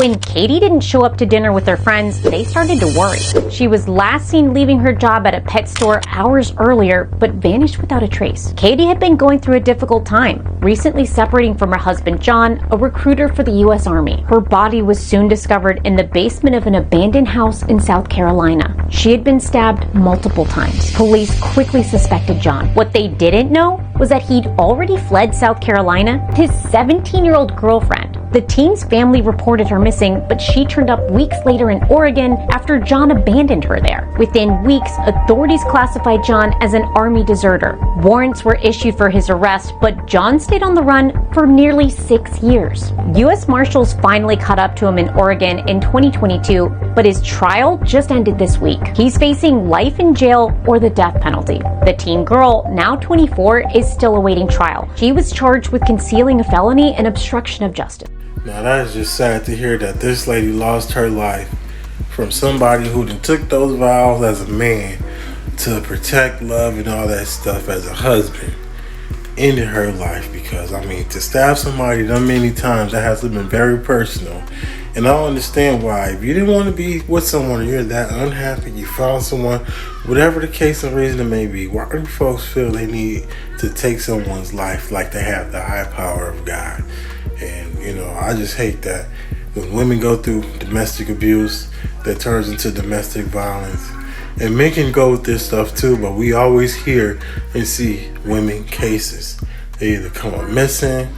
When Katie didn't show up to dinner with her friends, they started to worry. She was last seen leaving her job at a pet store hours earlier, but vanished without a trace. Katie had been going through a difficult time, recently separating from her husband John, a recruiter for the U.S. Army. Her body was soon discovered in the basement of an abandoned house in South Carolina. She had been stabbed multiple times. Police quickly suspected John. What they didn't know was that he'd already fled South Carolina with his 17-year-old girlfriend. The teen's family reported her missing, but she turned up weeks later in Oregon after John abandoned her there. Within weeks, authorities classified John as an Army deserter. Warrants were issued for his arrest, but John stayed on the run for nearly 6 years. U.S. Marshals finally caught up to him in Oregon in 2022, but his trial just ended this week. He's facing life in jail or the death penalty. The teen girl, now 24, is still awaiting trial. She was charged with concealing a felony and obstruction of justice. Now that is just sad to hear that this lady lost her life from somebody who done took those vows as a man to protect, love, and all that stuff as a husband. Ended her life because, to stab somebody that many times, that has to been very personal. And I don't understand why. If you didn't want to be with someone, or you're that unhappy, you found someone, whatever the case and reason it may be, why do folks feel they need to take someone's life like they have the high power of God? And, I just hate that when women go through domestic abuse, that turns into domestic violence. And men can go with this stuff too, but we always hear and see women cases. They either come up missing,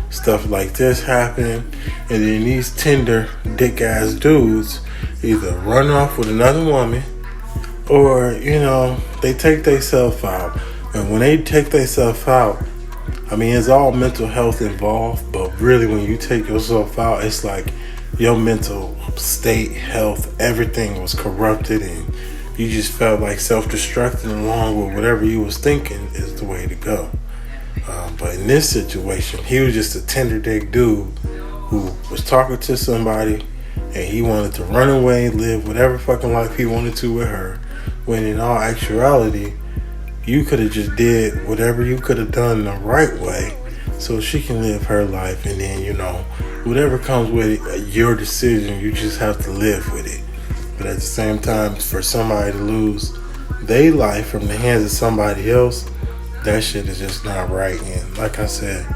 stuff like this happen. And then these tender, dick-ass dudes either run off with another woman or, they take themselves out. And when they take themselves out, it's all mental health involved, but really when you take yourself out, it's like your mental state, health, everything was corrupted and you just felt like self-destructing along with whatever you was thinking is the way to go. But in this situation, he was just a tender dick dude who was talking to somebody and he wanted to run away and live whatever fucking life he wanted to with her, when in all actuality, you could have just did whatever you could have done the right way so she can live her life. And then, whatever comes with it, your decision, you just have to live with it. But at the same time, for somebody to lose their life from the hands of somebody else, that shit is just not right. And like I said,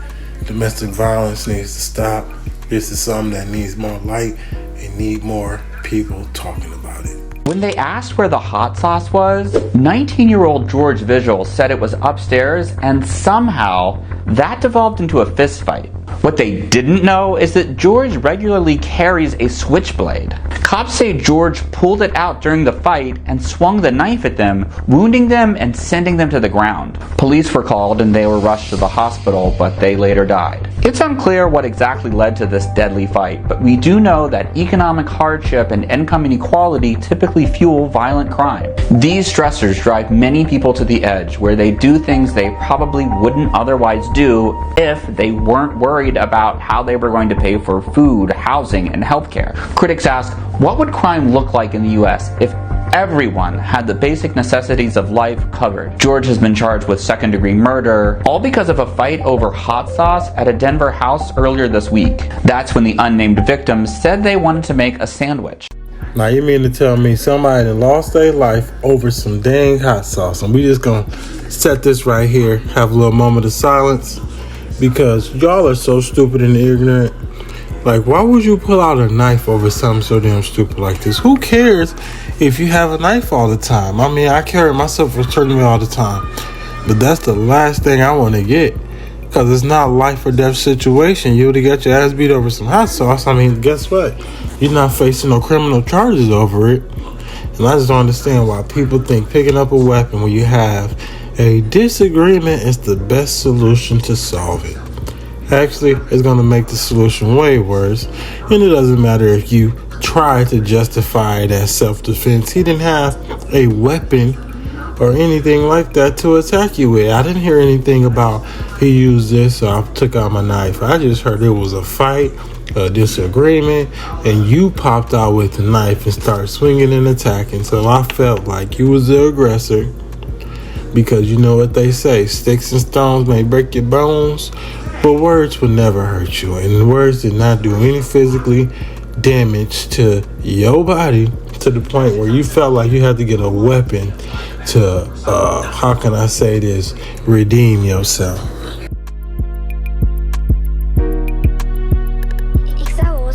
domestic violence needs to stop. This is something that needs more light and need more people talking about it. When they asked where the hot sauce was, 19-year-old George Vigil said it was upstairs, and somehow that devolved into a fist fight. What they didn't know is that George regularly carries a switchblade. Cops say George pulled it out during the fight and swung the knife at them, wounding them and sending them to the ground. Police were called and they were rushed to the hospital, but they later died. It's unclear what exactly led to this deadly fight, but we do know that economic hardship and income inequality typically fuel violent crime. These stressors drive many people to the edge, where they do things they probably wouldn't otherwise do if they weren't worried about how they were going to pay for food, housing, and healthcare. Critics ask, what would crime look like in the US if everyone had the basic necessities of life covered? George has been charged with second-degree murder, all because of a fight over hot sauce at a Denver house earlier this week. That's when the unnamed victims said they wanted to make a sandwich. Now you mean to tell me somebody that lost their life over some dang hot sauce? And we just gonna set this right here, have a little moment of silence, because y'all are so stupid and ignorant. Like, why would you pull out a knife over something so damn stupid like this? Who cares if you have a knife all the time? I carry myself with turning me all the time. But that's the last thing I want to get. Because it's not a life or death situation. You would have got your ass beat over some hot sauce. Guess what? You're not facing no criminal charges over it. And I just don't understand why people think picking up a weapon when you have a disagreement is the best solution to solve it. Actually, it's going to make the solution way worse. And it doesn't matter if you try to justify it as self-defense. He didn't have a weapon or anything like that to attack you with. I didn't hear anything about he used this, so I took out my knife. I just heard it was a fight, a disagreement, and you popped out with the knife and started swinging and attacking. So I felt like you was the aggressor, because you know what they say, sticks and stones may break your bones, but words would never hurt you. And words did not do any physically damage to your body to the point where you felt like you had to get a weapon to, how can I say this, redeem yourself.